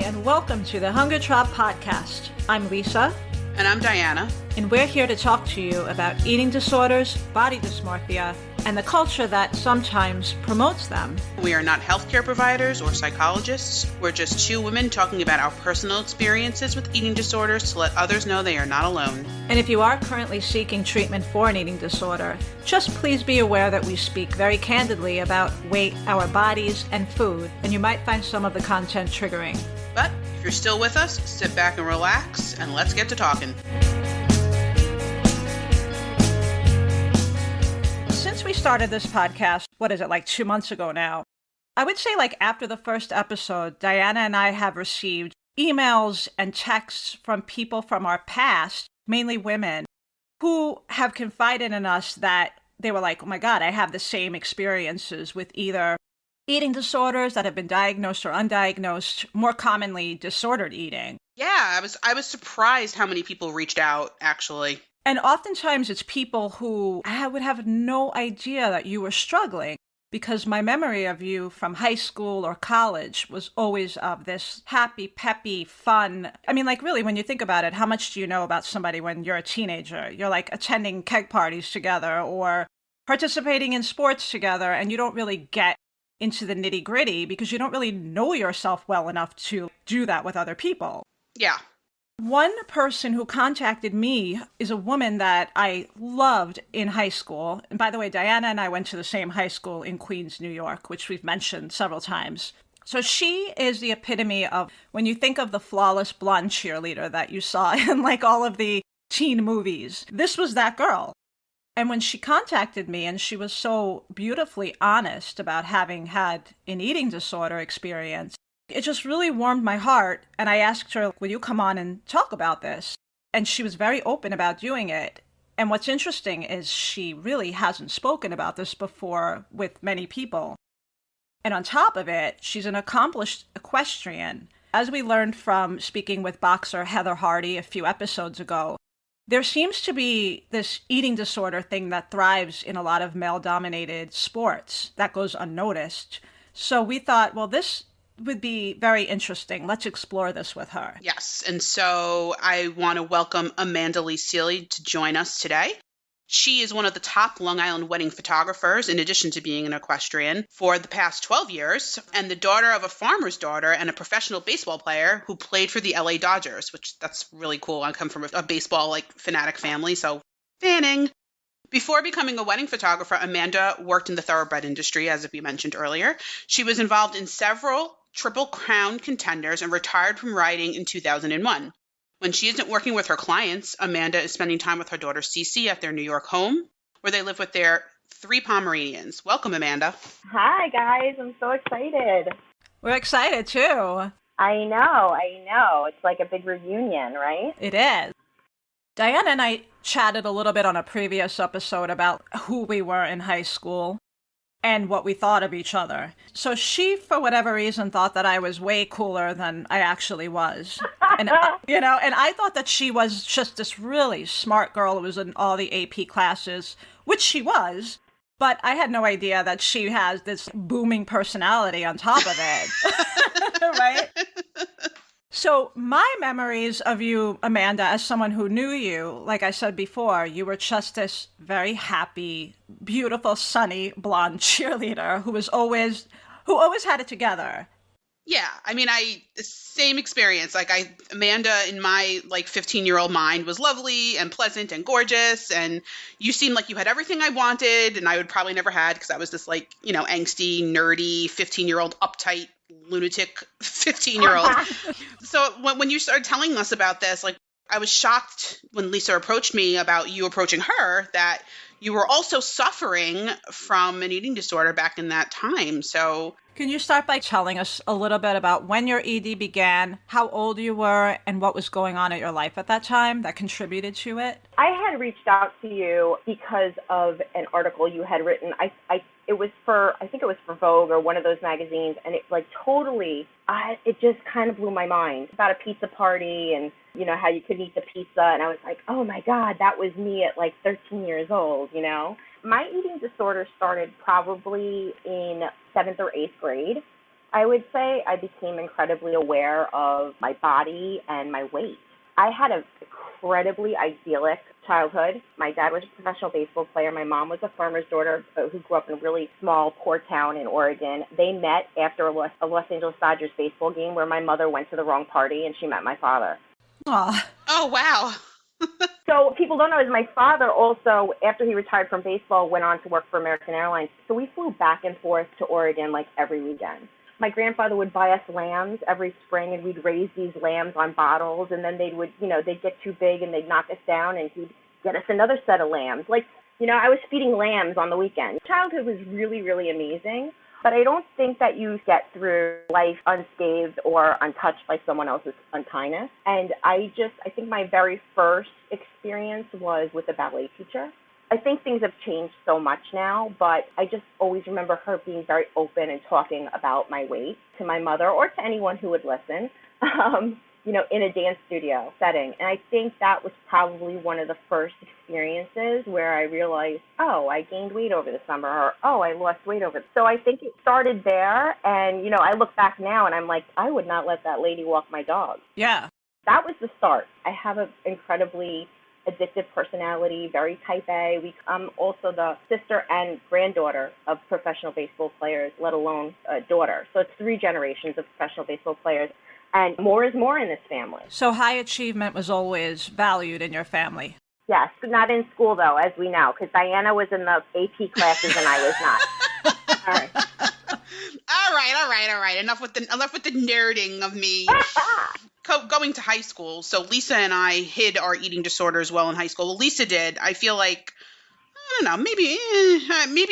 and welcome to the Hunger Tribe podcast. I'm Lisa. And I'm Diana. And we're here to talk to you about eating disorders, body dysmorphia, and the culture that sometimes promotes them. We are not healthcare providers or psychologists. We're just two women talking about our personal experiences with eating disorders to let others know they are not alone. And if you are currently seeking treatment for an eating disorder, just please be aware that we speak very candidly about weight, our bodies, and food, and you might find some of the content triggering. But if you're still with us, sit back and relax, and let's get to talking. Since we started this podcast, what is it, like 2 months ago now? I would say like after the first episode, Diana and I have received emails and texts from people from our past, mainly women, who have confided in us that they were like, oh my God, I have the same experiences with either eating disorders that have been diagnosed or undiagnosed, more commonly disordered eating. Yeah, I was surprised how many people reached out, actually. And oftentimes it's people who I would have no idea that you were struggling, because my memory of you from high school or college was always of this happy, peppy, fun. I mean, like really, when you think about it, how much do you know about somebody when you're a teenager? You're like attending keg parties together or participating in sports together, and you don't really get into the nitty gritty because you don't really know yourself well enough to do that with other people. Yeah. One person who contacted me is a woman that I loved in high school. And by the way, Diana and I went to the same high school in Queens, New York, which we've mentioned several times. So she is the epitome of when you think of the flawless blonde cheerleader that you saw in like all of the teen movies. This was that girl. And when she contacted me, and she was so beautifully honest about having had an eating disorder experience, it just really warmed my heart. And I asked her, will you come on and talk about this? And she was very open about doing it. And what's interesting is she really hasn't spoken about this before with many people. And on top of it, she's an accomplished equestrian. As we learned from speaking with boxer Heather Hardy a few episodes ago, there seems to be this eating disorder thing that thrives in a lot of male-dominated sports that goes unnoticed. So we thought, well, this would be very interesting. Let's explore this with her. Yes, and so I want to welcome Amanda Lee Seeley to join us today. She is one of the top Long Island wedding photographers, in addition to being an equestrian, for the past 12 years, and the daughter of a farmer's daughter and a professional baseball player who played for the LA Dodgers, which that's really cool. I come from a baseball fanatic family, so fanning. Before becoming a wedding photographer, Amanda worked in the thoroughbred industry, as we mentioned earlier. She was involved in several Triple Crown contenders and retired from riding in 2001. When she isn't working with her clients, Amanda is spending time with her daughter Cece at their New York home, where they live with their 3 Pomeranians. Welcome, Amanda. Hi, guys. I'm so excited. We're excited, too. I know. It's like a big reunion, right? It is. Diana and I chatted a little bit on a previous episode about who we were in high school and what we thought of each other. So she, for whatever reason, thought that I was way cooler than I actually was. And, and I thought that she was just this really smart girl who was in all the AP classes, which she was. But I had no idea that she has this booming personality on top of it. Right? So my memories of you, Amanda, as someone who knew you, like I said before, you were just this very happy, beautiful, sunny, blonde cheerleader who always had it together. Yeah, I mean, same experience. Amanda in my 15-year-old mind was lovely and pleasant and gorgeous, and you seemed like you had everything I wanted, and I would probably never had because I was this angsty, nerdy, 15-year-old uptight lunatic 15-year-old. So when you started telling us about this, I was shocked when Lisa approached me about you approaching her that you were also suffering from an eating disorder back in that time. So can you start by telling us a little bit about when your ED began, how old you were, and what was going on in your life at that time that contributed to it? I had reached out to you because of an article you had written. I think it was for Vogue or one of those magazines, and it it just kind of blew my mind about a pizza party and how you could eat the pizza, and I was like, oh my God, that was me at 13 years old. My eating disorder started probably in 7th or 8th grade. I would say I became incredibly aware of my body and my weight. I had an incredibly idyllic childhood. My dad was a professional baseball player. My mom was a farmer's daughter who grew up in a really small, poor town in Oregon. They met after a Los Angeles Dodgers baseball game where my mother went to the wrong party and she met my father. Aw. Oh, wow. So what people don't know is my father also, after he retired from baseball, went on to work for American Airlines. So we flew back and forth to Oregon like every weekend. My grandfather would buy us lambs every spring, and we'd raise these lambs on bottles, and then they'd get too big and they'd knock us down, and he'd get us another set of lambs. I was feeding lambs on the weekend. Childhood was really, really amazing, but I don't think that you get through life unscathed or untouched by someone else's unkindness. And I think my very first experience was with a ballet teacher. I think things have changed so much now, but I just always remember her being very open and talking about my weight to my mother or to anyone who would listen, in a dance studio setting. And I think that was probably one of the first experiences where I realized, oh, I gained weight over the summer, or, oh, I lost weight over. So I think it started there. And, I look back now and I'm like, I would not let that lady walk my dog. Yeah. That was the start. I have an incredibly addictive personality, very type A. I'm also the sister and granddaughter of professional baseball players, let alone a daughter. So it's 3 generations of professional baseball players. And more is more in this family. So high achievement was always valued in your family. Yes, but not in school, though, as we know, because Diana was in the AP classes and I was not. All right. All right. Enough with the nerding of me. Going to high school, so Lisa and I hid our eating disorders well in high school. Well, Lisa did. I feel like, I don't know, maybe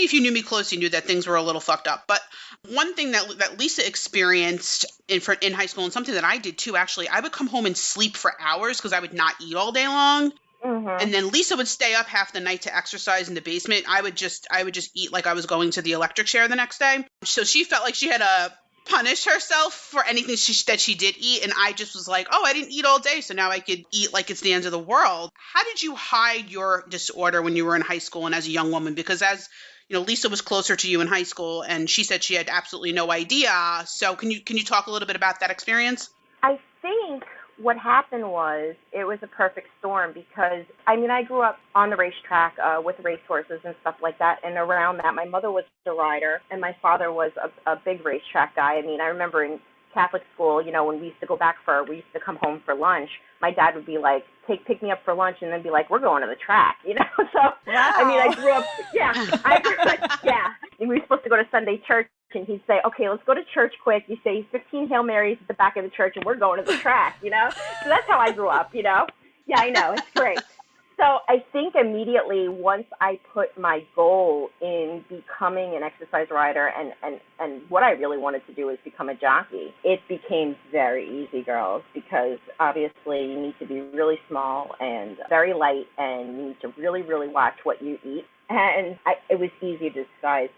if you knew me close, you knew that things were a little fucked up. But one thing that Lisa experienced in high school, and something that I did too, actually, I would come home and sleep for hours because I would not eat all day long. Mm-hmm. And then Lisa would stay up half the night to exercise in the basement. I would just eat like I was going to the electric chair the next day. So she felt like she had to punish herself for anything that she did eat, and I just was like, oh, I didn't eat all day, so now I could eat like it's the end of the world. How did you hide your disorder when you were in high school and as a young woman? Because as Lisa was closer to you in high school, and she said she had absolutely no idea. So can you talk a little bit about that experience? I think what happened was it was a perfect storm because, I grew up on the racetrack with racehorses and stuff like that. And around that, my mother was a rider and my father was a big racetrack guy. I remember in Catholic school, when we used to go back we used to come home for lunch. My dad would be like, pick me up for lunch and then be like, we're going to the track, So, wow. I grew up, yeah. And we were supposed to go to Sunday church. And he'd say, okay, let's go to church quick. You say 15 Hail Marys at the back of the church and we're going to the track, So that's how I grew up, Yeah, I know. It's great. So I think immediately once I put my goal in becoming an exercise rider and what I really wanted to do is become a jockey, it became very easy, girls, because obviously you need to be really small and very light and you need to really, really watch what you eat. And it was easy to disguise.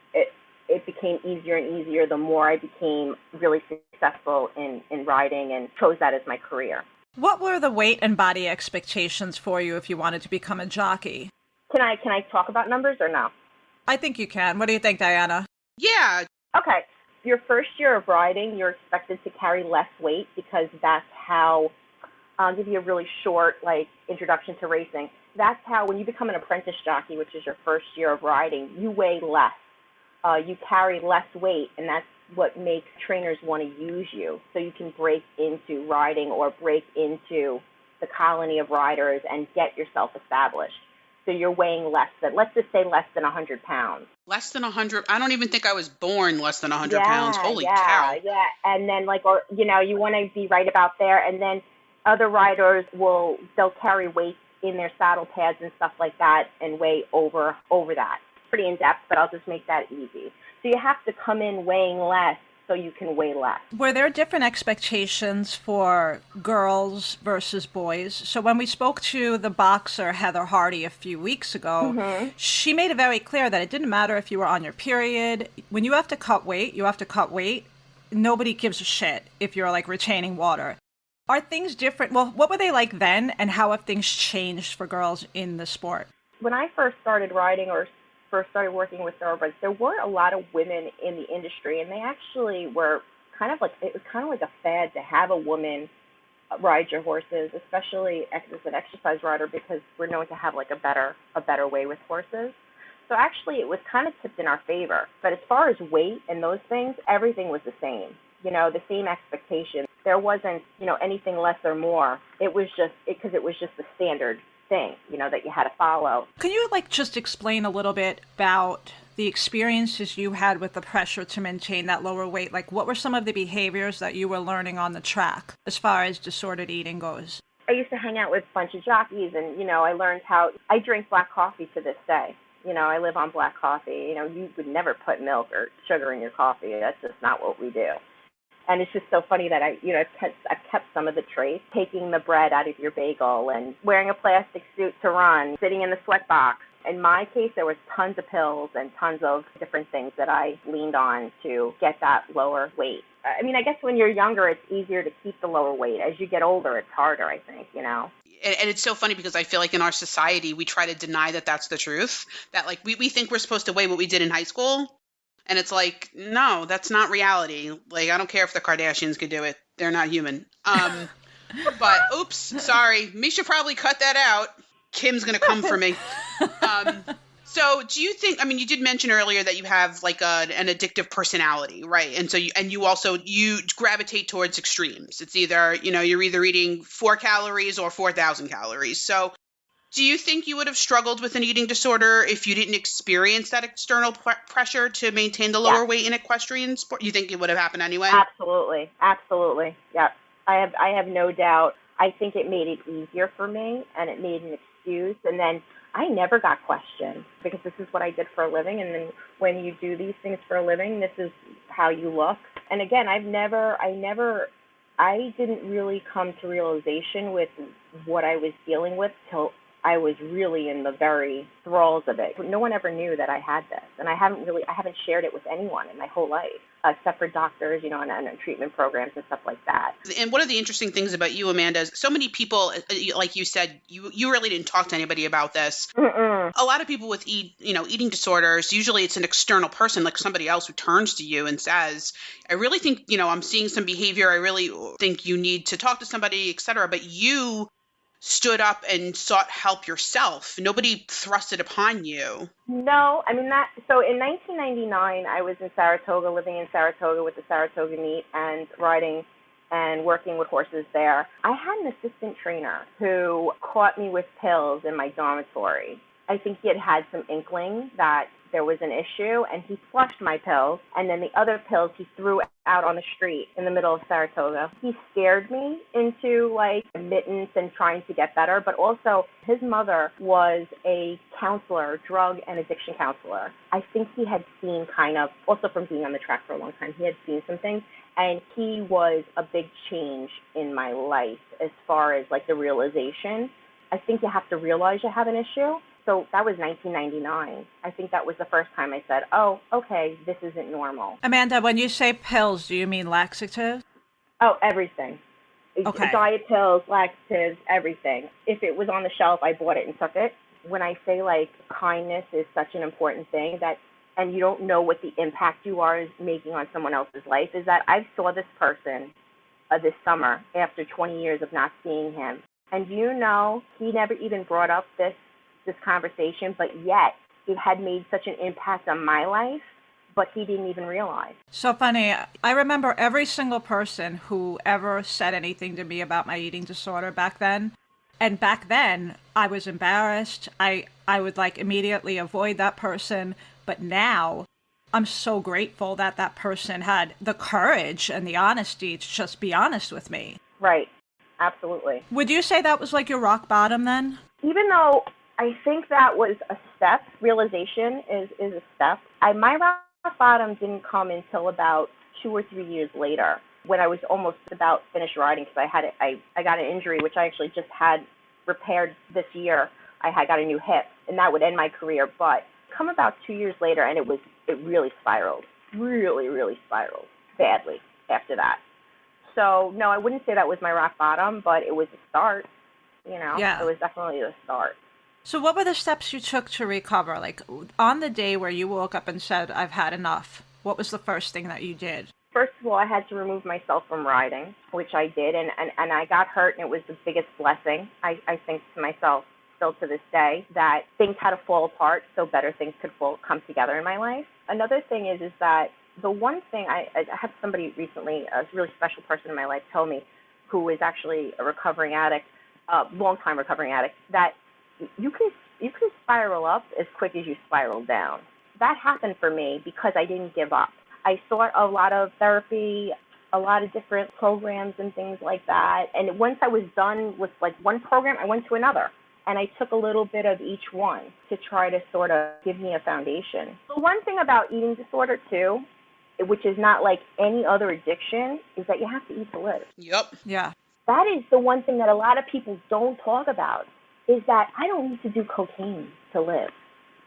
It became easier and easier the more I became really successful in riding and chose that as my career. What were the weight and body expectations for you if you wanted to become a jockey? Can I talk about numbers or no? I think you can. What do you think, Diana? Yeah. Okay. Your first year of riding, you're expected to carry less weight because that's how, I'll give you a really short introduction to racing. That's how when you become an apprentice jockey, which is your first year of riding, you weigh less. You carry less weight, and that's what makes trainers want to use you so you can break into riding or break into the colony of riders and get yourself established. So you're weighing less than, let's just say less than 100 pounds. Less than 100? I don't even think I was born less than 100 pounds. Holy cow. Yeah. And then you want to be right about there. And then other riders they'll carry weights in their saddle pads and stuff like that and weigh over that. Pretty in-depth, but I'll just make that easy. So you have to come in weighing less so you can weigh less. Were there different expectations for girls versus boys? So when we spoke to the boxer Heather Hardy a few weeks ago, mm-hmm. she made it very clear that it didn't matter if you were on your period. When you have to cut weight, you have to cut weight. Nobody gives a shit if you're retaining water. Are things different? Well, what were they like then, and how have things changed for girls in the sport? When I first started riding or first started working with thoroughbreds, there weren't a lot of women in the industry, and they actually were it was kind of like a fad to have a woman ride your horses, especially as an exercise rider, because we're known to have like a better way with horses. So actually, it was kind of tipped in our favor. But as far as weight and those things, everything was the same. The same expectation. There wasn't, anything less or more. It was just because it was just the standard thing, that you had to follow. Can you just explain a little bit about the experiences you had with the pressure to maintain that lower weight? Like, what were some of the behaviors that you were learning on the track as far as disordered eating goes? I used to hang out with a bunch of jockeys, and, I learned how I drink black coffee to this day. I live on black coffee. You would never put milk or sugar in your coffee. That's just not what we do. And it's just so funny that I've kept some of the traits, taking the bread out of your bagel and wearing a plastic suit to run, sitting in the sweat box. In my case, there was tons of pills and tons of different things that I leaned on to get that lower weight. I guess when you're younger, it's easier to keep the lower weight. As you get older, it's harder, I think, And it's so funny because I feel like in our society, we try to deny that that's the truth, that we think we're supposed to weigh what we did in high school. And it's like, no, that's not reality. Like, I don't care if the Kardashians could do it. They're not human. But oops, sorry. Misha probably cut that out. Kim's going to come for me. So do you think, you did mention earlier that you have an addictive personality, right? And so you gravitate towards extremes. It's either, you're either eating 4 calories or 4,000 calories. So do you think you would have struggled with an eating disorder if you didn't experience that external pressure to maintain the lower weight in equestrian sport? You think it would have happened anyway? Absolutely. Yep. I have no doubt. I think it made it easier for me, and it made an excuse. And then I never got questioned because this is what I did for a living. And then when you do these things for a living, this is how you look. And again, I didn't really come to realization with what I was dealing with till I was really in the very thralls of it. No one ever knew that I had this, and I haven't shared it with anyone in my whole life, except for doctors, and treatment programs and stuff like that. And one of the interesting things about you, Amanda, is so many people, like you said, you really didn't talk to anybody about this. Mm-mm. A lot of people with eating disorders, usually it's an external person, like somebody else who turns to you and says, I really think, I'm seeing some behavior. I really think you need to talk to somebody, et cetera. But you stood up and sought help yourself. Nobody thrust it upon you. No, so in 1999, I was in Saratoga, living in Saratoga with the Saratoga Meet and riding and working with horses there. I had an assistant trainer who caught me with pills in my dormitory. I think he had some inkling that there was an issue, and he flushed my pills, and then the other pills he threw out on the street in the middle of Saratoga. He scared me into admittance and trying to get better, but also his mother was a counselor, drug and addiction counselor. I think he had seen also from being on the track for a long time, he had seen some things, and he was a big change in my life as far as the realization. I think you have to realize you have an issue. So that was 1999. I think that was the first time I said, oh, okay, this isn't normal. Amanda, when you say pills, do you mean laxatives? Oh, everything. Okay. Diet pills, laxatives, everything. If it was on the shelf, I bought it and took it. When I say kindness is such an important thing and you don't know what the impact you are making on someone else's life, is that I saw this person this summer after 20 years of not seeing him. And he never even brought up this conversation, but yet it had made such an impact on my life, but he didn't even realize. So funny. I remember every single person who ever said anything to me about my eating disorder back then. And back then, I was embarrassed. I would immediately avoid that person. But now, I'm so grateful that that person had the courage and the honesty to just be honest with me. Right. Absolutely. Would you say that was your rock bottom then? Even though I think that was a step, realization is a step. My rock bottom didn't come until about 2 or 3 years later, when I was almost about finished riding, because I got an injury, which I actually just had repaired this year. I had got a new hip, and that would end my career. But come about 2 years later, and it really spiraled, really spiraled badly after that. So no, I wouldn't say that was my rock bottom, but it was a start. Yeah. It was definitely a start. So what were the steps you took to recover? On the day where you woke up and said, I've had enough, what was the first thing that you did? First of all, I had to remove myself from riding, which I did, and I got hurt, and it was the biggest blessing. I think to myself still to this day that things had to fall apart so better things could come together in my life. Another thing is that the one thing I had somebody recently, a really special person in my life, tell me, who is actually a recovering addict, long-time recovering addict, that you can spiral up as quick as you spiral down. That happened for me because I didn't give up. I sought a lot of therapy, a lot of different programs and things like that. And once I was done with like one program, I went to another. And I took a little bit of each one to try to sort of give me a foundation. The one thing about eating disorder too, which is not like any other addiction, is that you have to eat to live. Yep. Yeah. That is the one thing that a lot of people don't talk about, is that I don't need to do cocaine to live.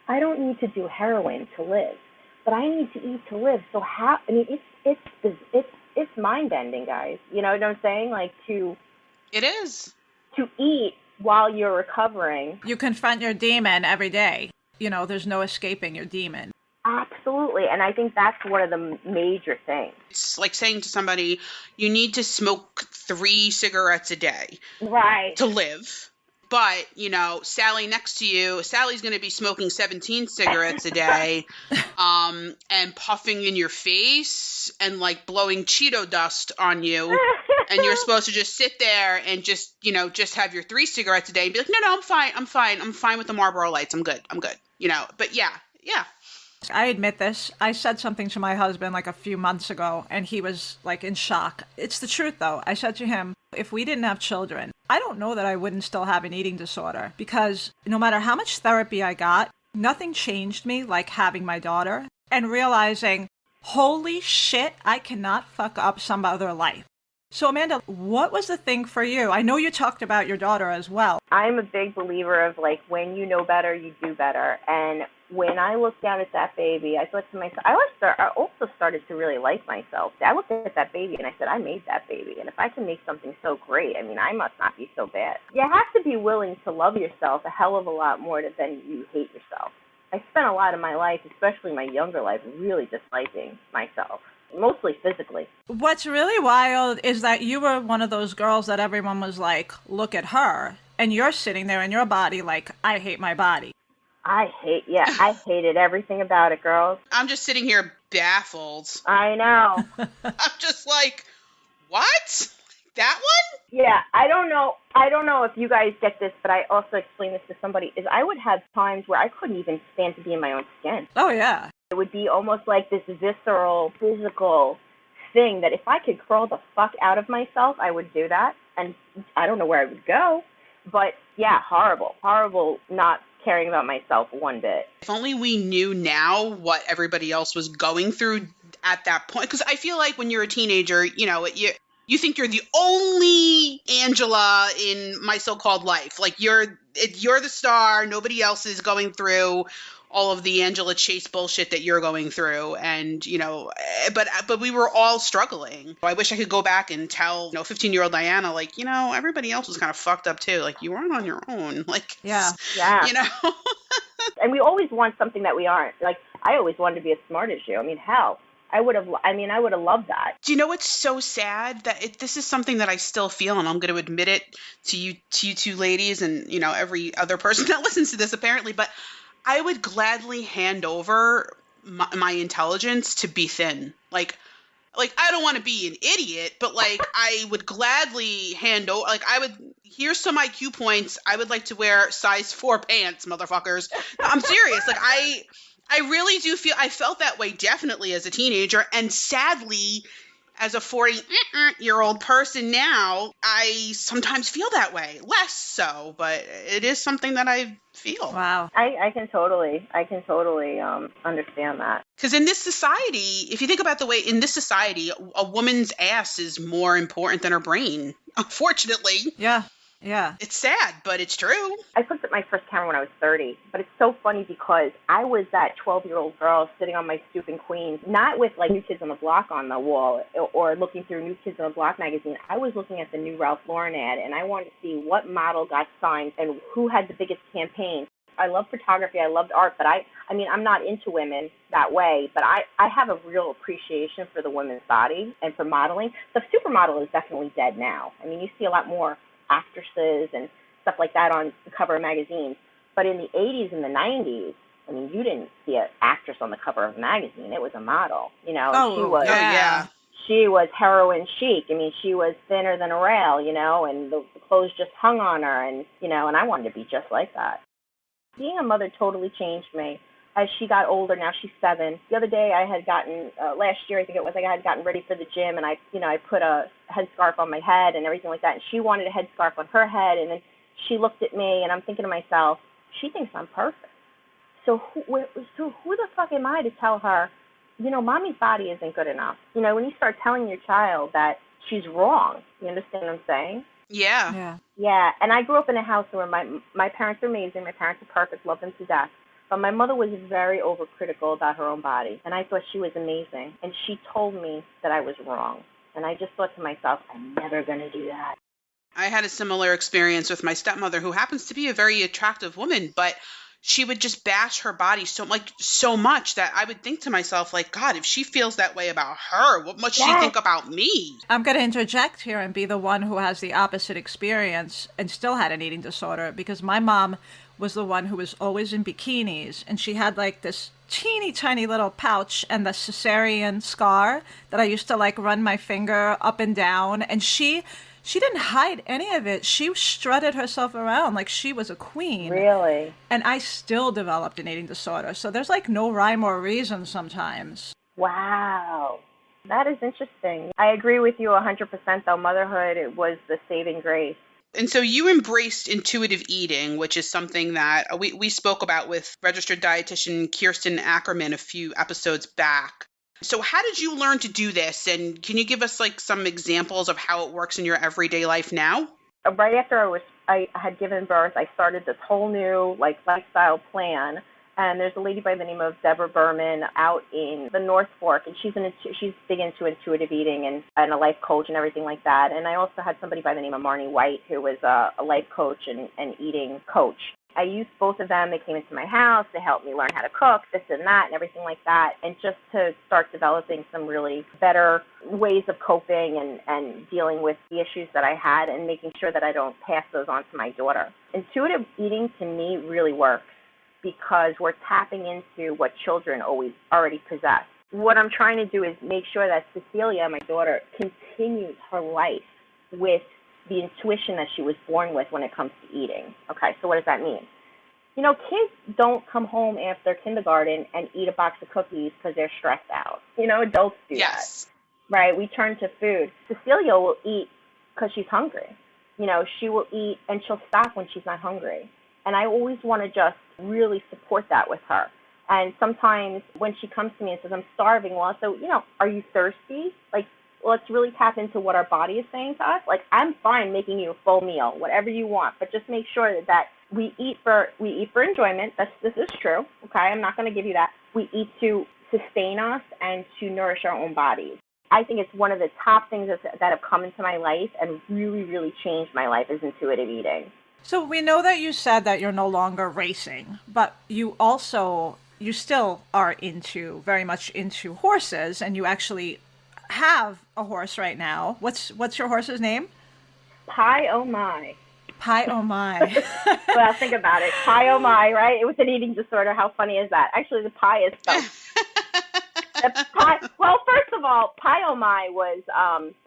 I don't need to do heroin to live, but I need to eat to live. So how? I mean, it's mind bending, guys. You know what I'm saying? Like It is. To eat while you're recovering. You confront your demon every day. You know, there's no escaping your demon. Absolutely. And I think that's one of the major things. It's like saying to somebody, you need to smoke 3 cigarettes a day Right. to live. But, you know, Sally next to you, Sally's going to be smoking 17 cigarettes a day and puffing in your face and like blowing Cheeto dust on you. And you're supposed to just sit there and just, you know, just have your 3 cigarettes a day and be like, no, I'm fine with the Marlboro Lights. I'm good. You know, but yeah. I admit this. I said something to my husband like a few months ago, and he was like in shock. It's the truth, though. I said to him, if we didn't have children, I don't know that I wouldn't still have an eating disorder, because no matter how much therapy I got, nothing changed me like having my daughter and realizing, holy shit, I cannot fuck up some other life. So, Amanda, what was the thing for you? I know you talked about your daughter as well. I'm a big believer of, like, when you know better, you do better. And when I looked down at that baby, I thought to myself, I also started to really like myself. I looked at that baby and I said, I made that baby. And if I can make something so great, I mean, I must not be so bad. You have to be willing to love yourself a hell of a lot more than you hate yourself. I spent a lot of my life, especially my younger life, really disliking myself. Mostly physically. What's really wild is that you were one of those girls that everyone was like, look at her. And you're sitting there in your body like, I hate my body. I hated everything about it, girls. I'm just sitting here baffled. I know. I'm just like, what? That one? Yeah, I don't know if you guys get this, but I also explained this to somebody, is I would have times where I couldn't even stand to be in my own skin. Oh, yeah. It would be almost like this visceral, physical thing that if I could crawl the fuck out of myself, I would do that. And I don't know where I would go. But yeah, horrible not caring about myself one bit. If only we knew now what everybody else was going through at that point. Because I feel like when you're a teenager, you know, you think you're the only Angela in my so-called life. Like you're the star. Nobody else is going through all of the Angela Chase bullshit that you're going through. And, you know, but we were all struggling. I wish I could go back and tell, you know, 15-year-old Diana, like, you know, everybody else was kind of fucked up too. Like, you weren't on your own. Like, yeah. You know. And we always want something that we aren't. Like, I always wanted to be as smart as you. I mean, hell, I would have loved that. Do you know what's so sad? That this is something that I still feel, and I'm going to admit it to you two ladies and, you know, every other person that listens to this apparently, but I would gladly hand over my intelligence to be thin. Like I don't want to be an idiot, but like I would gladly hand over. Like here's some IQ points. I would like to wear size 4 pants, motherfuckers. I'm serious. Like I really do feel. I felt that way definitely as a teenager, and sadly, as a 40-year-old person now, I sometimes feel that way. Less so, but it is something that I feel. Wow. I can totally understand that. Because in this society, if you think about the way in this society, a woman's ass is more important than her brain. Unfortunately. Yeah. Yeah. It's sad, but it's true. I picked up my first camera when I was 30, but it's so funny because I was that 12-year-old girl sitting on my stoop in Queens, not with like New Kids on the Block on the wall or looking through New Kids on the Block magazine. I was looking at the new Ralph Lauren ad, and I wanted to see what model got signed and who had the biggest campaign. I love photography, I loved art, but I mean, I'm not into women that way, but I have a real appreciation for the women's body and for modeling. The supermodel is definitely dead now. I mean, you see a lot more actresses and stuff like that on the cover of magazines. But in the 80s and the 90s, I mean, you didn't see an actress on the cover of a magazine. It was a model, you know. Oh, she was, yeah. she was heroin chic. I mean, she was thinner than a rail, you know, and the clothes just hung on her, and you know, and I wanted to be just like that. Being a mother totally changed me. As she got older, now she's 7. The other day, I had gotten last year, I think it was, I had gotten ready for the gym, and I put a headscarf on my head and everything like that. And she wanted a headscarf on her head, and then she looked at me, and I'm thinking to myself, she thinks I'm perfect. So who the fuck am I to tell her, you know, mommy's body isn't good enough? You know, when you start telling your child that she's wrong, you understand what I'm saying? Yeah. Yeah. Yeah, and I grew up in a house where my parents are amazing. My parents are perfect, love them to death. But my mother was very overcritical about her own body, and I thought she was amazing. And she told me that I was wrong. And I just thought to myself, I'm never going to do that. I had a similar experience with my stepmother, who happens to be a very attractive woman, but she would just bash her body so much that I would think to myself, like, God, if she feels that way about her, what must she think about me? I'm going to interject here and be the one who has the opposite experience and still had an eating disorder, because my mom was the one who was always in bikinis, and she had like this teeny tiny little pouch and the cesarean scar that I used to like run my finger up and down, and she didn't hide any of it. She strutted herself around like she was a queen. Really? And I still developed an eating disorder. So there's like no rhyme or reason sometimes. Wow. That is interesting. I agree with you 100% though. Motherhood, it was the saving grace. And so you embraced intuitive eating, which is something that we spoke about with registered dietitian Kirsten Ackerman a few episodes back. So how did you learn to do this? And can you give us like some examples of how it works in your everyday life now? Right after I had given birth, I started this whole new like lifestyle plan. And there's a lady by the name of Deborah Berman out in the North Fork, and she's big into intuitive eating and a life coach and everything like that. And I also had somebody by the name of Marnie White, who was a life coach and eating coach. I used both of them. They came into my house. They helped me learn how to cook, this and that, and everything like that, and just to start developing some really better ways of coping and dealing with the issues that I had and making sure that I don't pass those on to my daughter. Intuitive eating, to me, really works because we're tapping into what children already possess. What I'm trying to do is make sure that Cecilia, my daughter, continues her life with the intuition that she was born with when it comes to eating. Okay, so what does that mean? You know, kids don't come home after kindergarten and eat a box of cookies because they're stressed out. You know, adults do that. Right? We turn to food. Cecilia will eat because she's hungry. You know, she will eat and she'll stop when she's not hungry. And I always want to just really support that with her. And sometimes when she comes to me and says, I'm starving, well, so, you know, are you thirsty? Like, let's really tap into what our body is saying to us. Like, I'm fine making you a full meal, whatever you want, but just make sure that we eat for enjoyment. This is true. Okay, I'm not going to give you that. We eat to sustain us and to nourish our own bodies. I think it's one of the top things that have come into my life and really, really changed my life is intuitive eating. So we know that you said that you're no longer racing, but you still are very much into horses, and you actually have a horse right now. What's your horse's name? Pie Oh My. Pie Oh My. Well, think about it. Pie Oh My, right? It was an eating disorder. How funny is that? Actually, the pie is spelled. Well, first of all, Pie Oh My was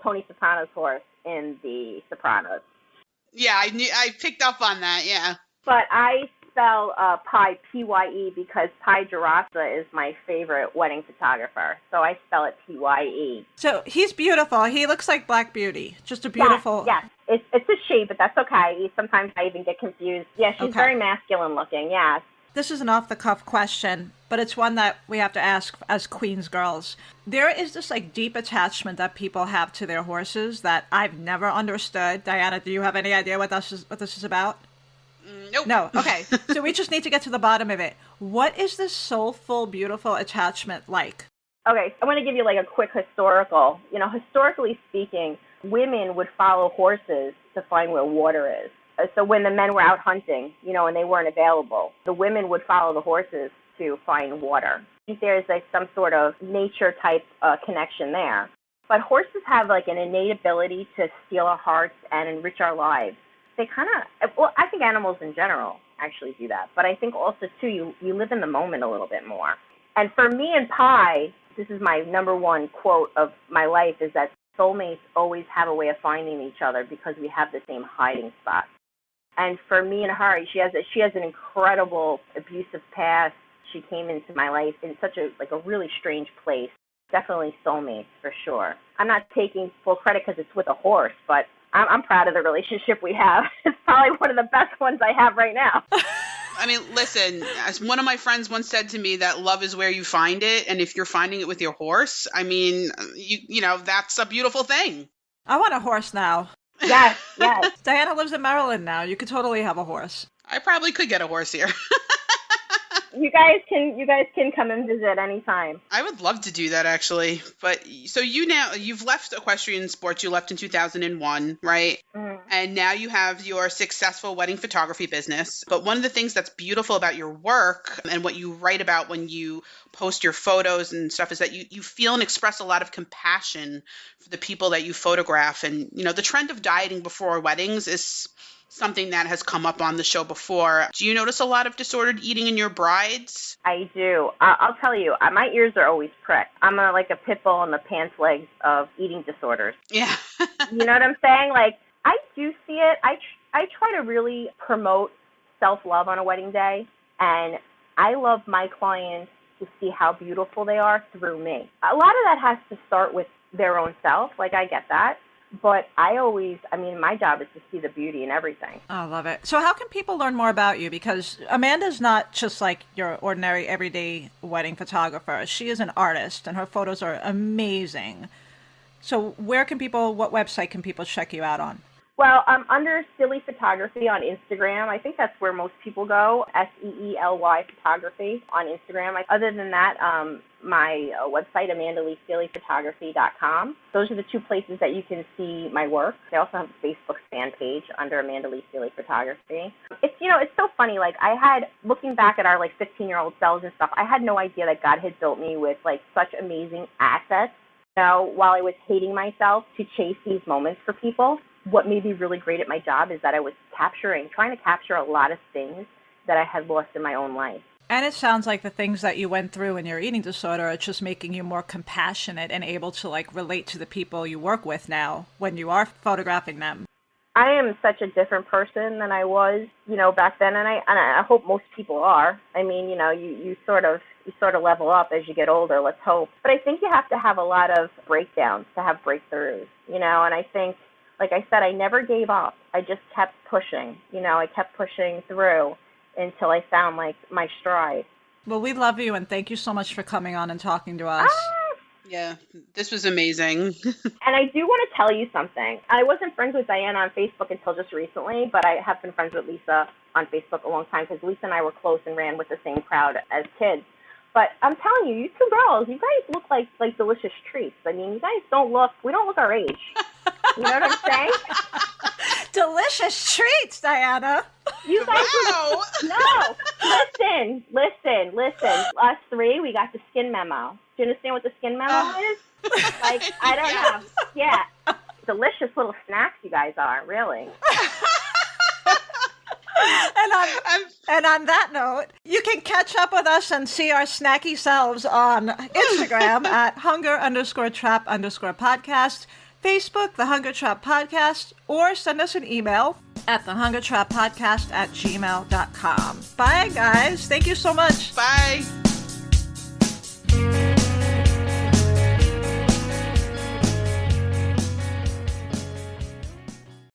Tony Soprano's horse in The Sopranos. Yeah, I picked up on that, yeah. But I spell Pie, P-Y-E, because Pie Gerasa is my favorite wedding photographer. So I spell it P-Y-E. So he's beautiful. He looks like Black Beauty. Just a beautiful... Yes. It's a she, but that's okay. Sometimes I even get confused. Yeah, she's very masculine looking, yes. This is an off-the-cuff question, but it's one that we have to ask as Queens girls. There is this like deep attachment that people have to their horses that I've never understood. Diana, do you have any idea what this is about? Nope. No. Okay. So we just need to get to the bottom of it. What is this soulful, beautiful attachment like? Okay, I want to give you like a quick historical. You know, historically speaking, women would follow horses to find where water is. So when the men were out hunting, and they weren't available, the women would follow the horses to find water. I think there's like some sort of nature type connection there. But horses have like an innate ability to steal our hearts and enrich our lives. They kind of, I think animals in general actually do that. But I think also, too, you live in the moment a little bit more. And for me and Pi, this is my number one quote of my life, is that soulmates always have a way of finding each other because we have the same hiding spot. And for me and her, she has an incredible abusive past. She came into my life in such a really strange place. Definitely soulmates for sure. I'm not taking full credit because it's with a horse, but I'm proud of the relationship we have. It's probably one of the best ones I have right now. I mean, listen, as one of my friends once said to me, that love is where you find it. And if you're finding it with your horse, I mean, you know, that's a beautiful thing. I want a horse now. Yes. Diana lives in Maryland now. You could totally have a horse. I probably could get a horse here. You guys can come and visit anytime. I would love to do that, actually. But so you've left equestrian sports. You left in 2001, right? Mm. And now you have your successful wedding photography business. But one of the things that's beautiful about your work and what you write about when you post your photos and stuff is that you feel and express a lot of compassion for the people that you photograph. And, you know, the trend of dieting before weddings is something that has come up on the show before. Do you notice a lot of disordered eating in your brides? I do. I'll tell you, my ears are always pricked. I'm like a pit bull in the pants legs of eating disorders. Yeah. You know what I'm saying? Like, I do see it. I try to really promote self-love on a wedding day, and I love my clients to see how beautiful they are through me. A lot of that has to start with their own self. Like, I get that. But my job is to see the beauty in everything. I love it. So how can people learn more about you? Because Amanda's not just like your ordinary everyday wedding photographer. She is an artist, and her photos are amazing. So what website can people check you out on? Well, I'm under Silly Photography on Instagram. I think that's where most people go, SEELY Photography on Instagram. Other than that, my website, AmandaLeeSeelyPhotography.com. Those are the two places that you can see my work. I also have a Facebook fan page under Amanda Lee Seely Photography. It's so funny. Like, looking back at our 15-year-old selves and stuff, I had no idea that God had built me with such amazing assets. While I was hating myself to chase these moments for people, what made me really great at my job is that I was trying to capture a lot of things that I had lost in my own life. And it sounds like the things that you went through in your eating disorder are just making you more compassionate and able to relate to the people you work with now when you are photographing them. I am such a different person than I was, back then, and I hope most people are. I mean, you sort of level up as you get older, let's hope. But I think you have to have a lot of breakdowns to have breakthroughs, and I think, like I said, I never gave up. I just kept pushing. I kept pushing through until I found my stride. Well, we love you, and thank you so much for coming on and talking to us. Yeah, this was amazing. And I do want to tell you something. I wasn't friends with Diana on Facebook until just recently, but I have been friends with Lisa on Facebook a long time because Lisa and I were close and ran with the same crowd as kids. But I'm telling you, you two girls, you guys look like delicious treats. I mean, we don't look our age. You know what I'm saying? Delicious treats, Diana. You guys No. Listen. Us three, we got the skin memo. Do you understand what the skin memo is? I don't know. Yeah. Delicious little snacks you guys are, really. And on that note, you can catch up with us and see our snacky selves on Instagram at hunger_trap_podcast, Facebook, The Hunger Trap Podcast, or send us an email at thehungertrappodcast@gmail.com. Bye, guys. Thank you so much. Bye.